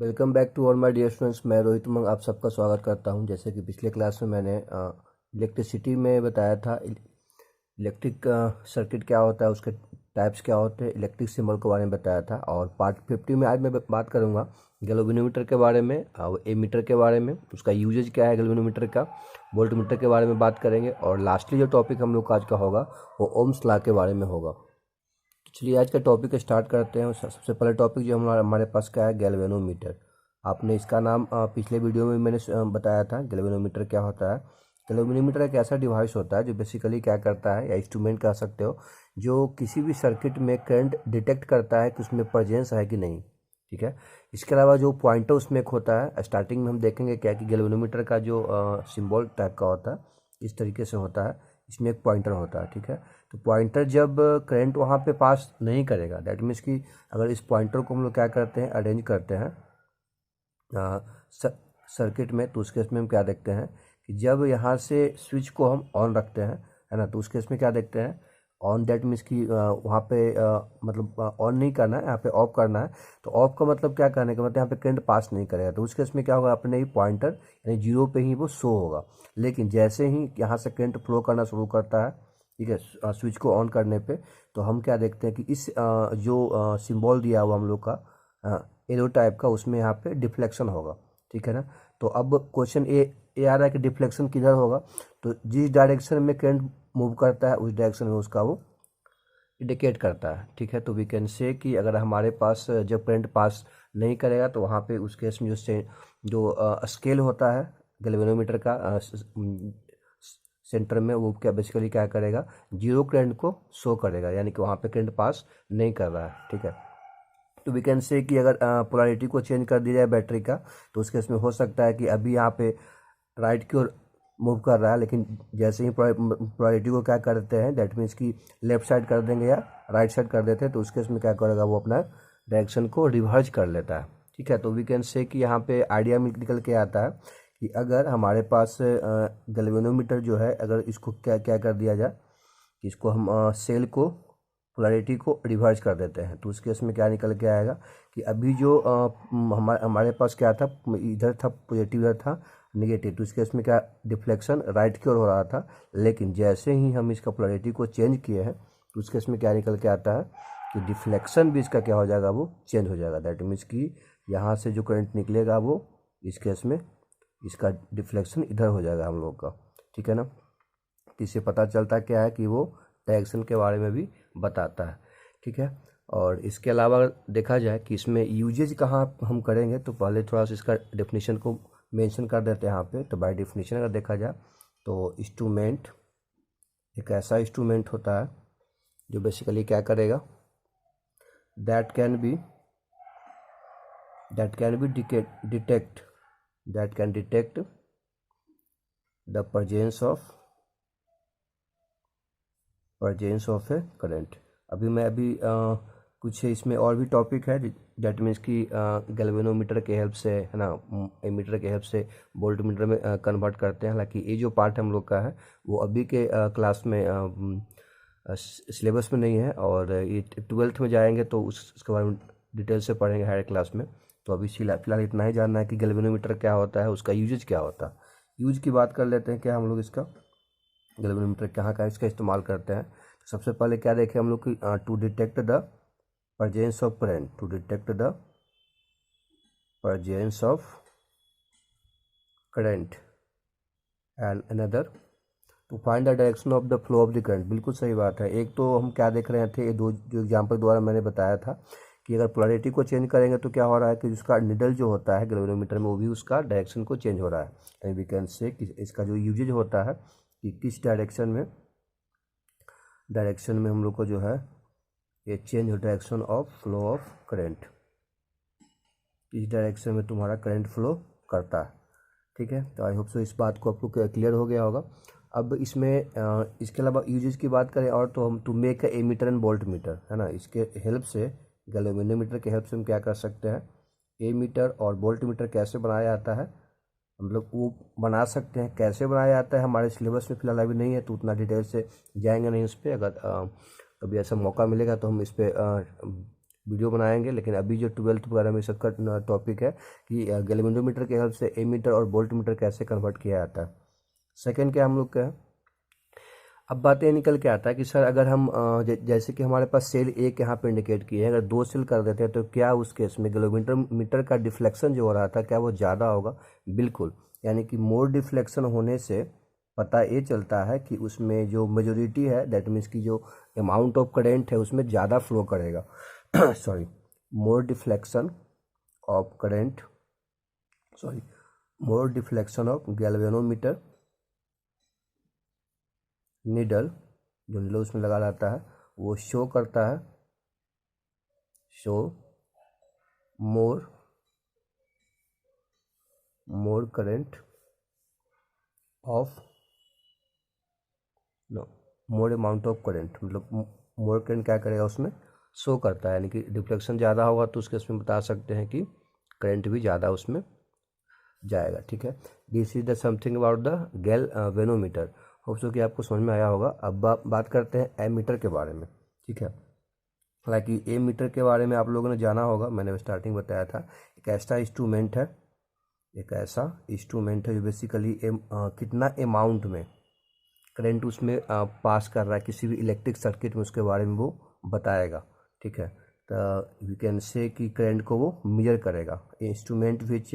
Welcome back to all my dear students. मैं रोहित उमंग आप सबका स्वागत करता हूं। जैसे कि पिछले क्लास में मैंने इलेक्ट्रिसिटी में बताया था, इलेक्ट्रिक सर्किट क्या होता है, उसके टाइप्स क्या होते हैं, इलेक्ट्रिक सिंबल के बारे में बताया था। और पार्ट 50 में आज मैं बात करूंगा गैल्वेनोमीटर के बारे में और एमीटर के बारे में, उसका यूजेज क्या है गैल्वेनोमीटर का, वोल्टमीटर के बारे में बात करेंगे। और लास्टली जो टॉपिक हम लोग का आज का होगा वो ओम्स लॉ के बारे में होगा। चलिए आज का टॉपिक स्टार्ट करते हैं। सबसे पहले टॉपिक जो हमारे पास क्या है, गैल्वेनोमीटर। आपने इसका नाम पिछले वीडियो में मैंने बताया था गैल्वेनोमीटर क्या होता है। गैल्वेनोमीटर एक ऐसा डिवाइस होता है जो बेसिकली क्या करता है, या इंस्ट्रूमेंट कह सकते हो, जो किसी भी सर्किट में करंट डिटेक्ट करता है कि उसमें प्रेजेंस है कि नहीं। ठीक है। इसके अलावा जो पॉइंटर उसमें एक होता है, स्टार्टिंग में हम देखेंगे क्या कि गैल्वेनोमीटर का जो सिंबल टाइप का होता है इस तरीके से होता है। इसमें एक पॉइंटर होता है। ठीक है। तो पॉइंटर जब करंट वहाँ पे पास नहीं करेगा, दैट मीन्स कि अगर इस पॉइंटर को हम लोग क्या करते हैं, अरेंज करते हैं सर्किट में, तो उस केस में हम क्या देखते हैं कि जब यहाँ से स्विच को हम ऑन रखते हैं, है ना, तो उस केस में क्या देखते हैं, ऑन दैट मीन्स कि वहाँ पे मतलब ऑन नहीं करना है, यहाँ पे ऑफ करना है। तो ऑफ का मतलब क्या कहने का मतलब यहाँ पे करंट पास नहीं करेगा। तो उस केस में क्या होगा, अपने ही पॉइंटर यानी जीरो पे ही वो शो होगा। लेकिन जैसे ही यहाँ से करंट फ्लो करना शुरू करता है, ठीक है, स्विच को ऑन करने पे, तो हम क्या देखते हैं कि इस जो सिंबल दिया हुआ हम लोग का एरो टाइप का, उसमें यहाँ पे डिफ्लेक्शन होगा। ठीक है ना। तो अब क्वेश्चन ए आ रहा है कि डिफ्लेक्शन किधर होगा। तो जिस डायरेक्शन में करंट मूव करता है उस डायरेक्शन में उसका वो इंडिकेट करता है। ठीक है। तो वी कैन से कि अगर हमारे पास जब करंट पास नहीं करेगा तो वहाँ पे उस केस में जो स्केल होता है गैल्वेनोमीटर का सेंटर में, वो क्या बेसिकली क्या करेगा, जीरो करंट को शो करेगा, यानी कि वहाँ पे करंट पास नहीं कर रहा है। ठीक है। तो वी कैन से कि अगर पोलैरिटी को चेंज कर दिया जाए बैटरी का, तो उस केस में हो सकता है कि अभी यहाँ पे राइट की ओर मूव कर रहा है, लेकिन जैसे ही पोलैरिटी को क्या करते हैं, दैट मीन्स कि लेफ्ट साइड कर देंगे या राइट साइड कर देते हैं, तो उस केस में क्या करेगा, वो अपना डायरेक्शन को रिवर्स कर लेता है। ठीक है। तो वी कैन से कि यहाँ पे आइडिया निकल के आता है कि अगर हमारे पास गैल्वेनोमीटर जो है, अगर इसको क्या क्या कर दिया जाए, इसको हम सेल को पोलैरिटी को रिवर्स कर देते हैं, तो उस केस में क्या निकल के आएगा कि अभी जो हमारे पास क्या था, इधर था पॉजिटिव, इधर था निगेटिव, तो इस केस में क्या डिफ्लेक्शन राइट की ओर हो रहा था। लेकिन जैसे ही हम इसका पोलैरिटी को चेंज किए हैं, तो उस केस में क्या निकल के आता है कि डिफ्लेक्शन भी इसका क्या हो जाएगा, वो चेंज हो जाएगा। दैट मीन्स कि यहाँ से जो करंट निकलेगा वो इस केस में इसका डिफ्लेक्शन इधर हो जाएगा हम लोग का। ठीक है ना। तो इससे पता चलता क्या है कि वो डायरेक्शन के बारे में भी बताता है। ठीक है। और इसके अलावा देखा जाए कि इसमें यूजेज कहाँ हम करेंगे, तो पहले थोड़ा सा इसका डेफिनेशन को मेंशन कर देते हैं यहाँ पे। तो बाय डेफिनेशन अगर देखा जाए तो इंस्ट्रूमेंट एक ऐसा इंस्ट्रूमेंट होता है जो बेसिकली क्या करेगा, that can be detect that can detect the presence of A current. अभी कुछ इसमें और भी टॉपिक है, दैट मीन्स कि गैल्वेनोमीटर के हेल्प से, है ना, एमीटर के हेल्प से वोल्ट मीटर में कन्वर्ट करते हैं। हालांकि ये जो पार्ट हम लोग का है वो अभी के क्लास में सिलेबस में नहीं है, और ये 12th में जाएंगे तो उसके बारे में डिटेल से पढ़ेंगे हायर क्लास में। तो अभी फिलहाल इतना ही जानना है कि गैल्वेनोमीटर क्या होता है, उसका यूजेज क्या होता है। यूज की बात कर लेते हैं क्या हम लोग इसका, गैल्वेनोमीटर कहाँ का इसका इस्तेमाल करते हैं। तो सबसे पहले क्या देखें हम लोग कि to detect the presence of current, to detect the presence of current and another to find the direction of the flow of the current. बिल्कुल सही बात है। एक तो हम क्या देख रहे थे, ये दो जो एग्जाम्पल द्वारा मैंने बताया था कि अगर पोलैरिटी को चेंज करेंगे तो क्या हो रहा है कि उसका निडल जो होता है गैल्वेनोमीटर में, वो भी उसका डायरेक्शन को चेंज हो रहा है। एंड वी कैन से कि इसका जो यूजेज होता है कि किस डायरेक्शन में हम लोग को जो है ये चेंज हो, direction of flow of current, इस डायरेक्शन में तुम्हारा करंट फ्लो करता है। ठीक है। तो आई होप सो इस बात को आपको क्लियर हो गया होगा। अब इसमें इसके अलावा यूजेस की बात करें और, तो हम to make a ammeter and voltmeter, है ना, इसके हेल्प से गैल्वेनोमीटर के हेल्प से हम क्या कर सकते हैं, एमीटर और वोल्ट मीटर कैसे बनाया जाता है, मतलब वो बना सकते हैं। कैसे बनाया जाता है हमारे सिलेबस में फिलहाल अभी नहीं है, तो उतना डिटेल से जाएंगे नहीं उस पर। अगर कभी ऐसा मौका मिलेगा तो हम इस पर वीडियो बनाएंगे, लेकिन अभी जो 12th वगैरह में इसका टॉपिक है कि गैल्वेनोमीटर के हेल्प से एमीटर और वोल्ट मीटर कैसे कन्वर्ट किया जाता है। सेकंड क्या हम लोग का है, अब बात ये निकल के आता है कि सर अगर हम जैसे कि हमारे पास सेल एक यहाँ पे इंडिकेट किए हैं, अगर 2 सेल कर देते हैं तो क्या उस केस में गैल्वेनोमीटर मीटर का डिफ्लेक्शन जो हो रहा था क्या वो ज़्यादा होगा? बिल्कुल, यानी कि मोर डिफ्लेक्शन होने से पता ये चलता है कि उसमें जो मेजोरिटी है, दैट मीन्स की जो अमाउंट ऑफ करेंट है उसमें ज़्यादा फ्लो करेगा। Sorry, more deflection of current, sorry, more deflection of galvanometer needle, जो नीडल उसमें लगा रहता है वो शो करता है, show more current of, no, more amount of current, मतलब मोर करेंट क्या करेगा उसमें शो करता है, यानी कि डिफ्लेक्शन ज़्यादा होगा तो उसके उसमें बता सकते हैं कि करंट भी ज़्यादा उसमें जाएगा। ठीक है, this is the something about the galvanometer. Hope so कि आपको समझ में आया होगा। अब बात करते हैं एमीटर के बारे में। ठीक है, हालांकि एमीटर के बारे में आप लोगों ने जाना होगा, मैंने स्टार्टिंग बताया था, एक ऐसा इंस्ट्रूमेंट है, एक ऐसा इंस्ट्रूमेंट है जो बेसिकली कितना अमाउंट में करंट उसमें पास कर रहा है किसी भी इलेक्ट्रिक सर्किट में, उसके बारे में वो बताएगा। ठीक है, तो वी कैन से कि करंट को वो मेजर करेगा। Instrument which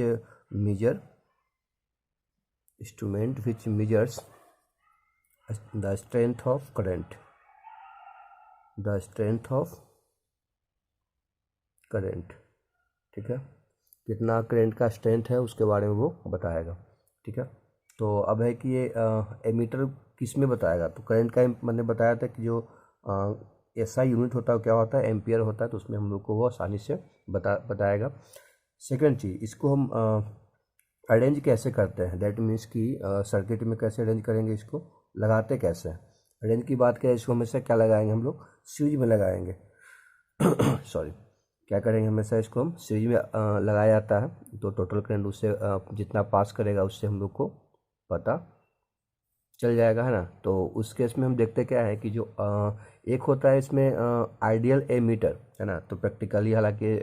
measures the strength of current, the strength of current. ठीक है, कितना करंट का स्ट्रेंथ है उसके बारे में वो बताएगा। ठीक है, तो अब है कि ये एमीटर किस में बताएगा, तो करंट का मैंने बताया था कि जो एसआई यूनिट होता है क्या होता है, एम्पियर होता है, तो उसमें हम लोग को वो आसानी से बताएगा। सेकंड चीज़, इसको हम अरेंज कैसे करते हैं, दैट मीन्स कि सर्किट में कैसे अरेंज करेंगे, इसको लगाते कैसे हैं। अरेंज की बात करें, इसको हमेशा क्या लगाएंगे हम लोग, सीरीज में लगाएंगे। सॉरी, क्या करेंगे, हमेशा इसको हम सीरीज में लगाया जाता है, तो टोटल करंट उससे जितना पास करेगा उससे हम लोग को पता चल जाएगा, है ना। तो उस केस में हम देखते क्या है कि जो एक होता है इसमें आइडियल एमीटर, है ना, तो प्रैक्टिकली हालांकि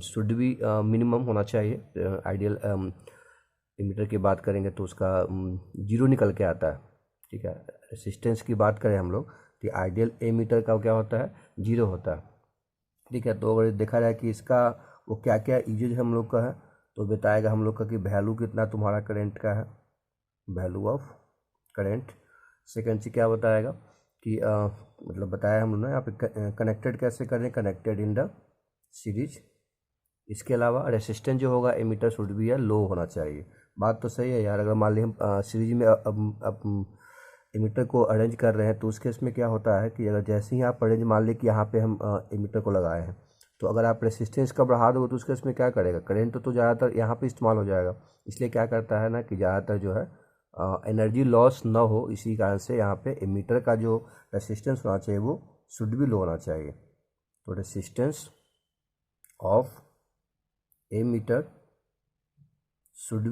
शुड भी मिनिमम होना चाहिए। आइडियल एमीटर की बात करेंगे तो उसका 0 निकल के आता है। ठीक है, रेसिस्टेंस की बात करें हम लोग कि आइडियल एमीटर का क्या होता है, 0 होता है। ठीक है, तो अगर देखा जाए कि इसका वो क्या क्या यूजेज हम लोग का है, तो बताएगा हम लोग का कि वैल्यू कितना तुम्हारा करंट का है, वैल्यू ऑफ करंट। सेकंड चीज क्या बताएगा कि मतलब बताया हम लोग ना यहाँ पे कनेक्टेड कैसे करें, कनेक्टेड इन द सीरीज। इसके अलावा रेसिस्टेंस जो होगा एमीटर शुड भी है लो होना चाहिए। बात तो सही है यार, अगर मान ली हम सीरीज में अब एमीटर को अरेंज कर रहे हैं, तो उस केस में क्या होता है कि अगर जैसे ही आप अरेंज मान ली कि यहाँ पे हम एमीटर को लगाए हैं, तो अगर आप रेसिस्टेंस का बढ़ा दोगे तो उस केस में क्या करेगा, करंट तो ज़्यादातर यहाँ पे इस्तेमाल हो जाएगा। इसलिए क्या करता है ना कि ज़्यादातर जो है एनर्जी लॉस ना हो, इसी कारण से यहाँ पे एमीटर का जो रेसिस्टेंस होना चाहिए वो शुड भी लो होना चाहिए। तो resistance of ammeter should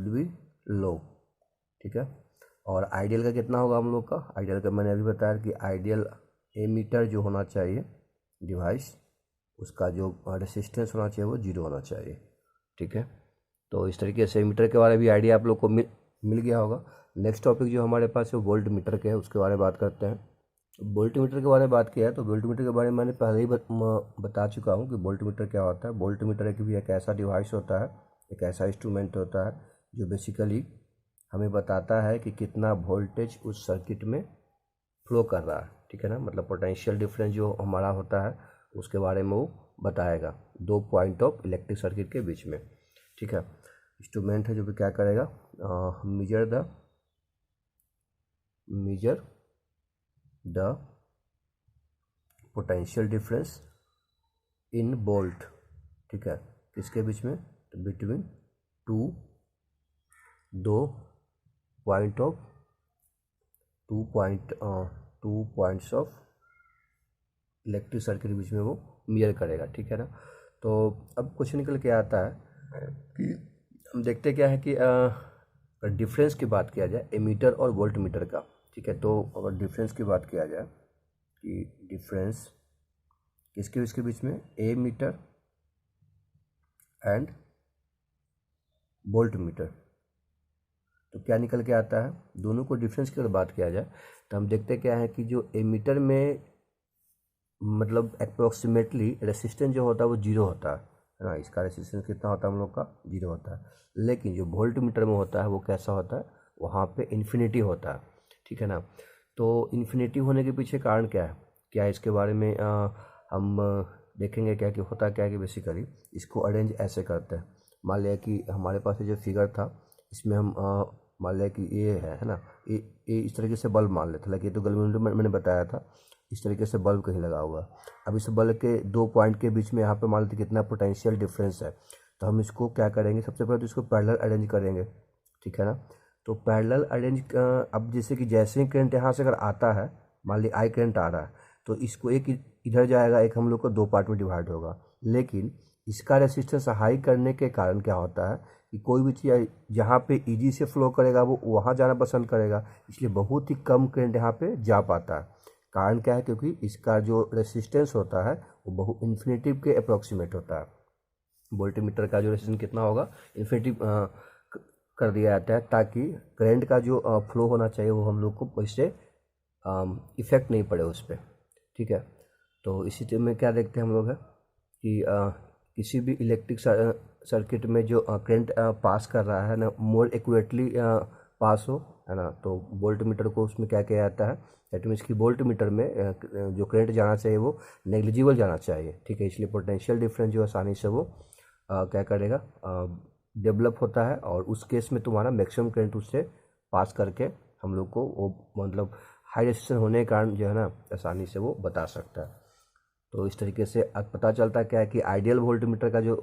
be low. ठीक है, और आइडियल का कितना होगा हम लोग का, आइडियल का मैंने अभी बताया कि आइडियल एमीटर जो होना चाहिए डिवाइस, उसका जो रेसिस्टेंस होना चाहिए वो 0 होना चाहिए। ठीक है, तो इस तरीके से मीटर के बारे में भी आइडिया आप लोग को मिल गया होगा। नेक्स्ट टॉपिक जो हमारे पास है वोल्ट मीटर के है, उसके बारे में बात करते हैं। वोल्ट मीटर के बारे में बात किया है, तो वोल्ट मीटर के बारे में मैंने पहले ही बता चुका हूँ कि वोल्ट मीटर क्या होता है। वोल्ट मीटर एक ऐसा डिवाइस होता है, एक ऐसा इंस्ट्रूमेंट होता है जो बेसिकली हमें बताता है कि कितना वोल्टेज उस सर्किट में फ्लो कर रहा है। ठीक है ना, मतलब पोटेंशियल डिफरेंस जो हमारा होता है उसके बारे में वो बताएगा, 2 पॉइंट ऑफ इलेक्ट्रिक सर्किट के बीच में। ठीक है, इंस्ट्रूमेंट है जो भी क्या करेगा, measure the potential difference in volt. ठीक है, किसके बीच में, तो बिटवीन दो point of two points of electric circuit के बीच में वो मेजर करेगा। ठीक है ना, तो अब क्वेश्चन निकल के आता है कि हम देखते क्या है कि डिफरेंस की बात किया जाए एमीटर और वोल्ट मीटर का। ठीक है, तो अगर डिफरेंस की बात किया जाए कि डिफरेंस किसके इसके बीच में, ए मीटर एंड वोल्ट मीटर। तो क्या निकल के आता है, दोनों को डिफरेंस की अगर बात किया जाए तो हम देखते क्या है कि जो एमीटर में मतलब अप्रोक्सीमेटली रेसिस्टेंस जो होता है वो जीरो होता है ना, इसका रेसिस्टेंस कितना होता है हम लोग का, जीरो होता है। लेकिन जो वोल्ट मीटर में होता है वो कैसा होता है, वहाँ पे इन्फिनिटी होता है, ठीक है ना। तो इन्फिनिटी होने के पीछे कारण क्या है, क्या इसके बारे में हम देखेंगे क्या कि होता क्या है कि बेसिकली इसको अरेंज ऐसे करते हैं। मान लिया कि हमारे पास ये जो फिगर था इसमें हम मान लिया कि ये है ना, ये इस तरीके से बल्ब मान लेते, हालांकि ये तो गलवेंडर मैंने बताया था, इस तरीके से बल्ब कहीं लगा हुआ है। अब इस बल्ब के दो पॉइंट के बीच में यहाँ पे मान लेते कितना पोटेंशियल डिफरेंस है। तो हम इसको क्या करेंगे, सबसे पहले तो इसको पैरेलल अरेंज करेंगे, ठीक है ना। तो पैरेलल अरेंज अब जैसे कि जैसे ही करंट यहाँ से अगर आता है, मान ली आई करंट आ रहा है, तो इसको एक इधर जाएगा, एक हम लोग को दो पार्ट में डिवाइड होगा। लेकिन इसका रेसिस्टेंस हाई करने के कारण क्या होता है कि कोई भी चीज़ जहाँ पे इजी से फ्लो करेगा वो वहाँ जाना पसंद करेगा, इसलिए बहुत ही कम करंट यहाँ पे जा पाता है। कारण क्या है, क्योंकि इसका जो रेसिस्टेंस होता है वो बहुत इन्फिनिटिव के अप्रोक्सीमेट होता है। वोल्टमीटर का जो रेसिस्टेंस कितना होगा, इन्फिनिटिव कर दिया जाता है, ताकि करंट का जो फ्लो होना चाहिए वो हम लोग को इससे इफेक्ट नहीं पड़े उस पर, ठीक है। तो इसी तरह में क्या देखते हैं हम लोग है कि किसी भी इलेक्ट्रिक सर्किट में जो करंट पास कर रहा है ना, मोर एक्यूरेटली पास हो, है ना। तो वोल्ट मीटर को उसमें क्या किया जाता है, दैट मीन्स कि वोल्ट मीटर में जो करंट जाना चाहिए वो नेग्लिजिबल जाना चाहिए, ठीक है। इसलिए पोटेंशियल डिफरेंस जो आसानी से वो क्या करेगा, डेवलप होता है, और उस केस में तुम्हारा मैक्सिमम करंट उससे पास करके हम लोग को वो मतलब हाई रेजिस्टेंस होने के कारण जो है ना आसानी से वो बता सकता है। तो इस तरीके से अब पता चलता है क्या है कि आइडियल वोल्ट मीटर का जो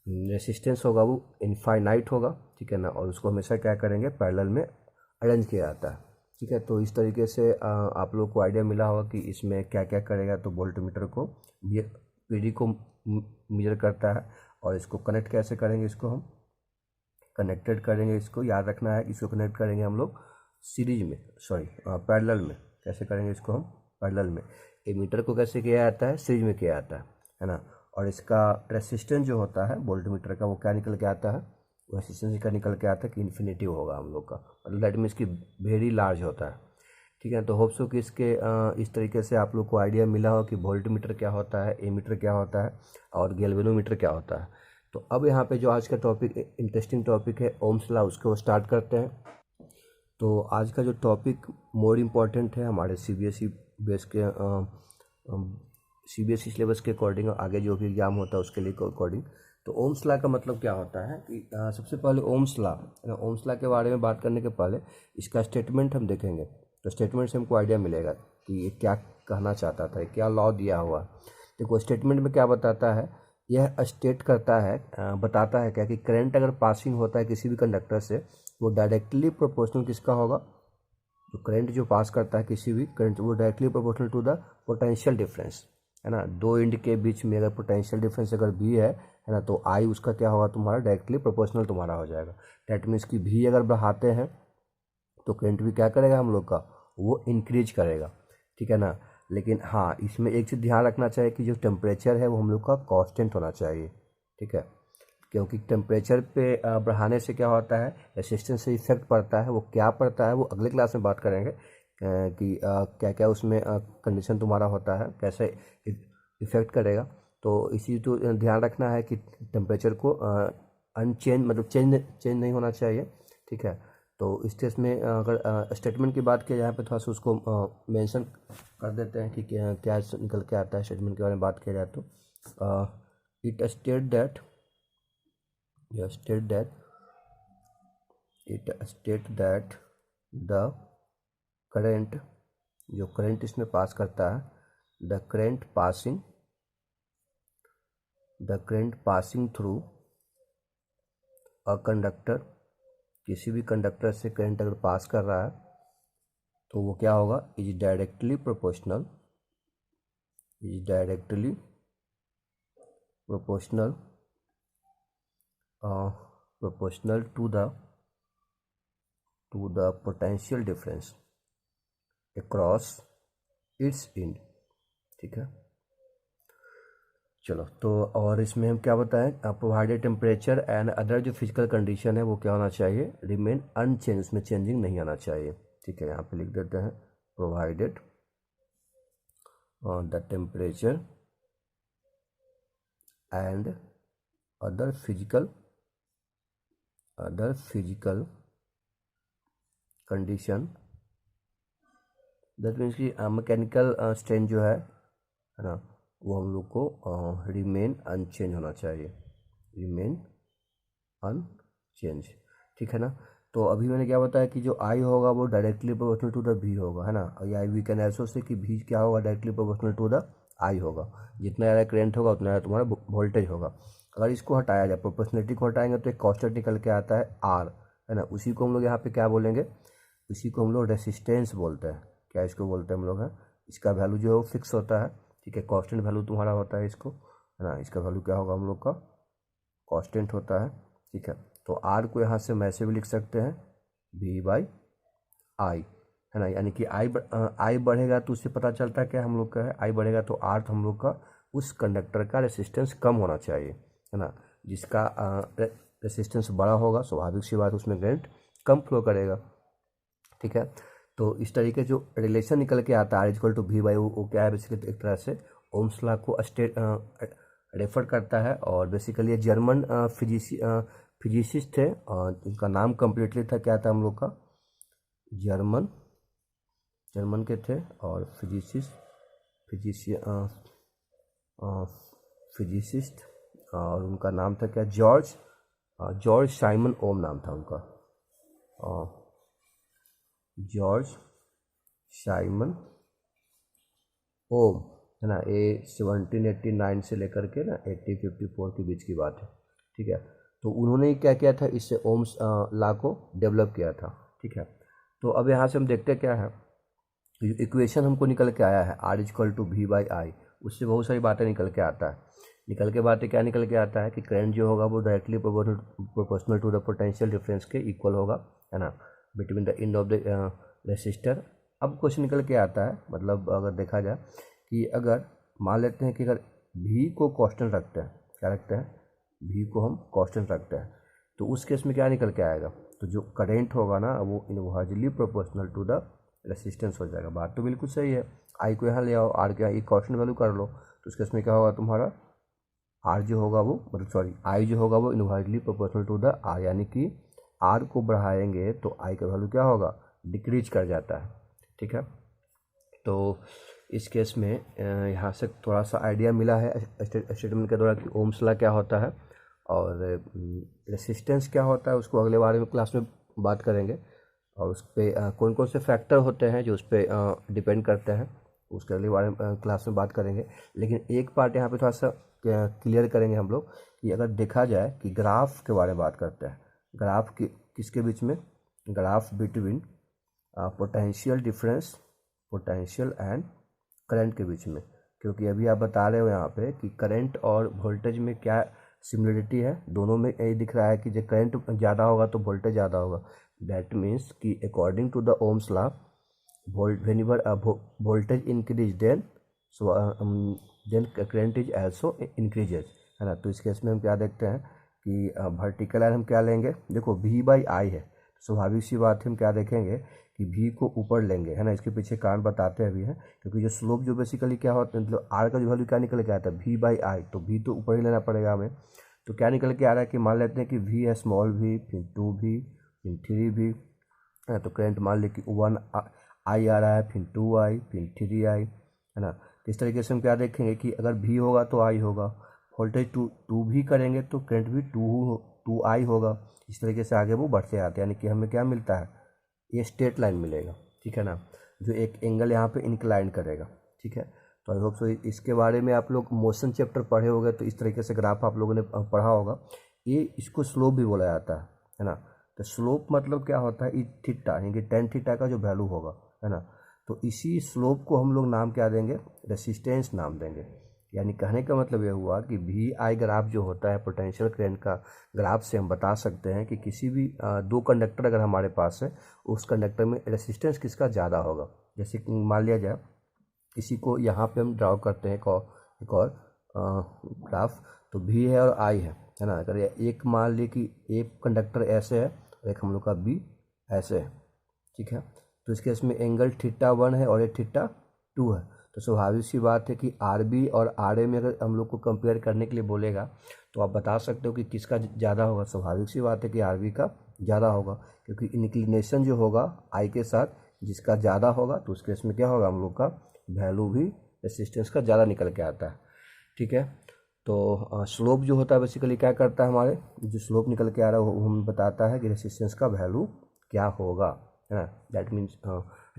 रेसिस्टेंस होगा वो इनफाइनाइट होगा, ठीक है ना, और उसको हमेशा क्या करेंगे, पैरेलल में अरेंज किया जाता है, ठीक है। तो इस तरीके से आप लोग को आइडिया मिला होगा कि इसमें क्या क्या करेगा। तो वोल्ट मीटर को पीडी को मेजर करता है, और इसको कनेक्ट कैसे करेंगे, इसको हम कनेक्टेड करेंगे, इसको याद रखना है, इसको कनेक्ट करेंगे हम लोग सीरीज में, सॉरी पैरेलल में। कैसे करेंगे इसको हम, पैरेलल में। एमीटर को कैसे किया जाता है, सीरीज में किया जाता है ना। और इसका रेसिस्टेंस जो होता है वोल्ट मीटर का वो क्या निकल के आता है, वो रेसिस्टेंस का निकल के आता है कि इन्फिनिटी होगा हम लोग का, मतलब दैट मीन्स कि वेरी लार्ज होता है, ठीक है। तो होप सो कि इसके इस तरीके से आप लोग को आइडिया मिला हो कि वोल्ट मीटर क्या होता है, एमीटर क्या होता है, और गैल्वेनोमीटर क्या होता है। तो अब यहाँ पे जो आज का टॉपिक इंटरेस्टिंग टॉपिक है ओम्स लॉ, उसको स्टार्ट करते हैं। तो आज का जो टॉपिक मोर इम्पॉर्टेंट है हमारे सीबीएसई बेस के सीबीएसई सिलेबस के अकॉर्डिंग, आगे जो भी एग्जाम होता है उसके लिए अकॉर्डिंग। तो ओम्स लॉ का मतलब क्या होता है कि सबसे पहले ओम्स लॉ, ओम्स लॉ के बारे में बात करने के पहले इसका स्टेटमेंट हम देखेंगे। तो स्टेटमेंट से हमको आइडिया मिलेगा कि ये क्या कहना चाहता था, क्या लॉ दिया हुआ। देखो स्टेटमेंट में क्या बताता है, यह स्टेट करता है बताता है क्या कि करंट अगर पासिंग होता है किसी भी कंडक्टर से, वो डायरेक्टली प्रोपोर्शनल किसका होगा, जो करंट जो पास करता है किसी भी करंट, वो directly proportional to the potential difference, है ना। दो इंड के बीच में अगर पोटेंशियल डिफरेंस अगर भी है ना, तो आई उसका क्या होगा, तुम्हारा डायरेक्टली प्रोपोर्शनल तुम्हारा हो जाएगा। दैट मीन्स कि भी अगर बढ़ाते हैं तो करंट भी क्या करेगा हम लोग का, वो इंक्रीज करेगा, ठीक है ना। लेकिन हाँ, इसमें एक चीज़ ध्यान रखना चाहिए कि जो टेम्परेचर है वो हम लोग का कांस्टेंट होना चाहिए, ठीक है। क्योंकि टेम्परेचर पे बढ़ाने से क्या होता है, रेसिस्टेंस से इफेक्ट पड़ता है। वो क्या पड़ता है वो अगले क्लास में बात करेंगे कि क्या क्या उसमें कंडीशन तुम्हारा होता है, कैसे इफेक्ट करेगा। तो इसी तो ध्यान रखना है कि टेम्परेचर को अनचेंज मतलब चेंज नहीं होना चाहिए, ठीक है। तो इस केस में अगर स्टेटमेंट की बात की जाए पे थोड़ा सा उसको मेंशन कर देते हैं कि क्या निकल के आता है स्टेटमेंट के बारे में बात किया जाए तो it state that the current, जो करंट इसमें पास करता है, the current passing through a conductor, किसी भी कंडक्टर से करंट अगर पास कर रहा है तो वो क्या होगा, is directly proportional to the potential difference across its end. ठीक है, चलो तो और इसमें हम क्या बताएं, प्रोवाइडेड टेम्परेचर एंड अदर जो फिजिकल कंडीशन है वो क्या होना चाहिए, रिमेन अनचेंज, उसमें चेंजिंग नहीं आना चाहिए। ठीक है, यहाँ पे लिख देते हैं provided the temperature and other physical condition, that means कि मैकेनिकल स्ट्रेंथ जो है ना, वो हम लोग को रिमेन अनचेंज होना चाहिए, रिमेन अनचेंज। ठीक है ना। तो अभी मैंने क्या बताया कि जो आई होगा वो directly proportional to the V होगा, है ना। या वी कैन ऑल्सो से कि वी क्या होगा, डायरेक्टली प्रोपोर्शनल टू द आई होगा। जितना ज़्यादा करंट होगा उतना ज़्यादा तुम्हारा वोल्टेज होगा। अगर इसको हटाया जाए, प्रोपोर्शनलिटी को हटाएंगे तो एक कांस्टेंट निकल के आता है आर, है ना। उसी को हम लोग यहाँ पे क्या बोलेंगे, इसी को हम लोग रेसिस्टेंस बोलते हैं। क्या इसको बोलते हैं हम लोग, है इसका वैल्यू जो है वो फिक्स होता है। ठीक है, कांस्टेंट वैल्यू तुम्हारा होता है इसको, है ना। इसका वैल्यू क्या होगा हम लोग का, कांस्टेंट होता है। ठीक है, तो आर को यहाँ से हम ऐसे भी लिख सकते हैं वी बाई आई, है ना। यानी कि आई बढ़ेगा तो उससे पता चलता है क्या हम लोग का है, आई बढ़ेगा तो आर तो हम लोग का उस कंडक्टर का रेसिस्टेंस कम होना चाहिए, है ना। जिसका रेसिस्टेंस बड़ा होगा स्वाभाविक सी बात उसमें करंट कम फ्लो करेगा। ठीक है, तो इस तरीके जो रिलेशन निकल के आता है R equal to V by, वो क्या है बेसिकली एक तरह से ओम्स लॉ को रेफर करता है। और बेसिकली ये जर्मन फिजिसिस्ट थे, इनका नाम कम्प्लीटली था क्या था हम लोग का, जर्मन के थे और फिजिसिस्ट, और उनका नाम था क्या, जॉर्ज साइमन ओम नाम था उनका, जॉर्ज साइमन ओम, है ना। ये 1789 से लेकर के ना 1854 के बीच की बात है। ठीक है, तो उन्होंने क्या किया था, इससे ओम्स लॉ को डेवलप किया था। ठीक है, तो अब यहाँ से हम देखते क्या है, इक्वेशन हमको निकल के आया है R equal to V by I, उससे बहुत सारी बातें निकल के आता है। क्या निकल के आता है कि करंट जो होगा वो directly proportional to the potential difference के इक्वल होगा, है ना, between the end of the resistor. अब क्वेश्चन निकल के आता है, मतलब अगर देखा जाए कि अगर मान लेते हैं कि अगर भी को कांस्टेंट रखते हैं, क्या रखते हैं, भी को हम कांस्टेंट रखते हैं, तो उस केस में क्या निकल के आएगा, तो जो करंट होगा ना वो inversely proportional to the resistance हो जाएगा। बात तो बिल्कुल सही है। आई को यहाँ ले आओ, आर के यहाँ एक कांस्टेंट वैल्यू कर लो, तो उस केस में क्या होगा तुम्हारा, आर जो होगा वो मतलब सॉरी आई जो होगा वो inversely proportional to the R, यानी कि आर को बढ़ाएंगे तो आई का वैल्यू क्या होगा, डिक्रीज कर जाता है। ठीक है, तो इस केस में यहाँ से थोड़ा सा आइडिया मिला है स्टेटमेंट के द्वारा कि ओम्स लॉ क्या होता है और रेसिस्टेंस क्या होता है, उसको अगले बारे में क्लास में बात करेंगे। और उस पर कौन कौन से फैक्टर होते हैं जो उस पर डिपेंड करते हैं, उसके अगले बारे में क्लास में बात करेंगे। लेकिन एक पार्ट यहाँ पे थोड़ा सा क्लियर करेंगे हम लोग कि अगर देखा जाए कि ग्राफ के बारे में बात करते हैं, ग्राफ की किसके बीच में, graph between potential difference, potential and current के बीच में। क्योंकि अभी आप बता रहे हो यहाँ पे कि करंट और वोल्टेज में क्या सिमिलरिटी है, दोनों में यही दिख रहा है कि जब करंट ज़्यादा होगा तो वोल्टेज ज़्यादा होगा। दैट मीन्स कि according to the Ohm's law, whenever voltage increase then current is also increases, है ना। तो इस केस में हम क्या देखते हैं कि वर्टिकल लाइन हम क्या लेंगे, देखो वी बाई आई है, स्वाभाविक सी बात है हम क्या देखेंगे कि भी को ऊपर लेंगे, है ना। इसके पीछे कारण बताते हैं अभी है, क्योंकि जो स्लोप जो बेसिकली क्या होता है, मतलब आर का जो वैल्यू क्या निकल के आता है, वी बाई आई, तो भी तो ऊपर ही लेना पड़ेगा हमें। तो क्या निकल के आ रहा है कि मान लेते हैं कि वी है स्मॉल वी, फिर 2v, फिर 3v, है। तो करंट मान ली कि 1 आई आ रहा है, फिर 2i, फिर 3i, है ना। तो इस तरीके से हम क्या देखेंगे कि अगर भी होगा तो आई होगा, वोल्टेज टू भी करेंगे तो करंट भी 2i होगा। इस तरीके से आगे वो बढ़ते आते हैं, यानी कि हमें क्या मिलता है, ये स्ट्रेट लाइन मिलेगा। ठीक है ना, जो एक एंगल यहाँ पे इंक्लाइन करेगा। ठीक है, तो आई होप सो इसके बारे में आप लोग मोशन चैप्टर पढ़े होंगे, तो इस तरीके से ग्राफ आप लोगों ने पढ़ा होगा। ये इसको स्लोप भी बोला जाता है ना। तो स्लोप मतलब क्या होता है, थीटा, यानी कि टेन थीटा का जो वैल्यू होगा, है ना। तो इसी स्लोप को हम लोग नाम क्या देंगे, रेसिस्टेंस नाम देंगे। यानी कहने का मतलब ये हुआ कि वी आई ग्राफ जो होता है पोटेंशियल करंट का ग्राफ से हम बता सकते हैं कि किसी भी दो कंडक्टर अगर हमारे पास है, उस कंडक्टर में रेसिस्टेंस किसका ज़्यादा होगा। जैसे कि मान लिया जाए इसी को यहाँ पे हम ड्रॉ करते हैं एक और ग्राफ। तो भी है और आई है ना। अगर एक मान ली कि एक कंडक्टर ऐसे है और एक हम लोग का बी ऐसे है, ठीक है। तो इस केस में एंगल θ1 है और ये θ2 है। तो स्वाभाविक सी बात है कि आर बी और आर ए में अगर हम लोग को कंपेयर करने के लिए बोलेगा तो आप बता सकते हो कि किसका ज़्यादा होगा। स्वाभाविक सी बात है कि आर बी का ज़्यादा होगा, क्योंकि इंक्लिनेशन जो होगा आई के साथ जिसका ज़्यादा होगा तो उस केस में क्या होगा, हम लोग का वैल्यू भी रेसिस्टेंस का ज़्यादा निकल के आता है, ठीक है। तो स्लोप जो होता है बेसिकली क्या करता है, हमारे जो स्लोप निकल के आ रहा है वो हमें बताता है कि रेसिस्टेंस का वैल्यू क्या होगा, है ना। That means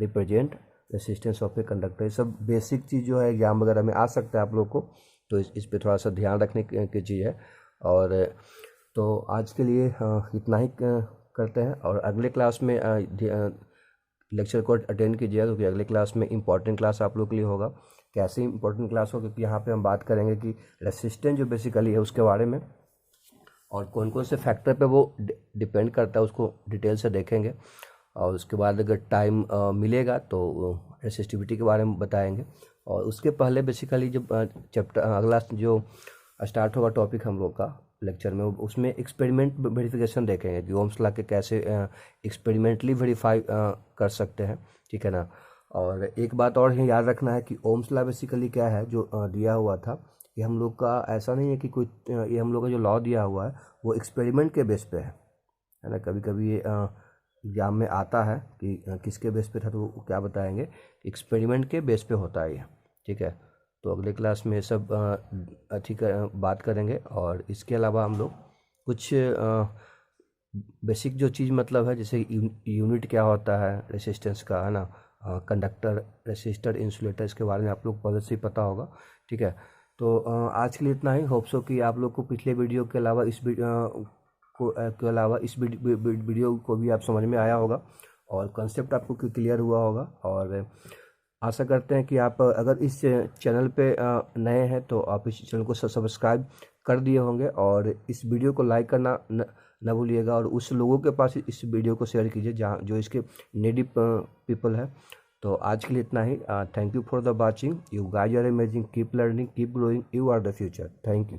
represent resistance of a conductor. ये सब बेसिक चीज़ जो है एग्जाम वगैरह में आ सकता है आप लोग को, तो इस पे थोड़ा सा ध्यान रखने की चीज़ है। और तो आज के लिए इतना ही करते हैं, और अगले क्लास में लेक्चर को अटेंड कीजिएगा, क्योंकि अगले क्लास में इंपॉर्टेंट क्लास आप लोग के लिए होगा। कैसे इंपॉर्टेंट क्लास होगा, क्योंकि यहाँ पे हम बात करेंगे कि रेसिस्टेंस जो बेसिकली है उसके बारे में, और कौन कौन से फैक्टर पे वो डिपेंड करता है उसको डिटेल से देखेंगे। और उसके बाद अगर टाइम मिलेगा तो रेसिस्टिविटी के बारे में बताएंगे। और उसके पहले बेसिकली जब चैप्टर अगला जो स्टार्ट होगा टॉपिक हम लोग का लेक्चर में, उसमें एक्सपेरिमेंट वेरिफिकेशन देखेंगे कि ओम्स लॉ के कैसे एक्सपेरिमेंटली वेरीफाई कर सकते हैं, ठीक है ना। और एक बात और है याद रखना है कि ओम्स लॉ बेसिकली क्या है, जो दिया हुआ था, ये हम लोग का ऐसा नहीं है कि कोई ये हम लोग का जो लॉ दिया हुआ है वो एक्सपेरिमेंट के बेस पे है ना। कभी कभी ये एग्जाम में आता है कि किसके बेस पे था, तो वो क्या बताएंगे, एक्सपेरिमेंट के बेस पे होता है ये, ठीक है। तो अगले क्लास में सब ठीक बात करेंगे। और इसके अलावा हम लोग कुछ बेसिक जो चीज़ मतलब है, जैसे यूनिट क्या होता है रेसिस्टेंस का, है ना, कंडक्टर, रेसिस्टर, इंसुलेटर, इसके बारे में आप लोग पहले से ही पता होगा, ठीक है। तो आज के लिए इतना ही। होप सो कि आप लोग को पिछले वीडियो के अलावा इस वीडियो को भी आप समझ में आया होगा और कॉन्सेप्ट आपको क्लियर हुआ होगा। और आशा करते हैं कि आप अगर इस चैनल पे नए हैं तो आप इस चैनल को सब्सक्राइब कर दिए होंगे, और इस वीडियो को लाइक करना न भूलिएगा, और उस लोगों के पास इस वीडियो को शेयर कीजिए जहाँ जो इसके नीडी पीपल है। तो आज के लिए इतना ही। Thank you for the watching. You guys are amazing, keep learning, keep growing, you are the future. Thank you.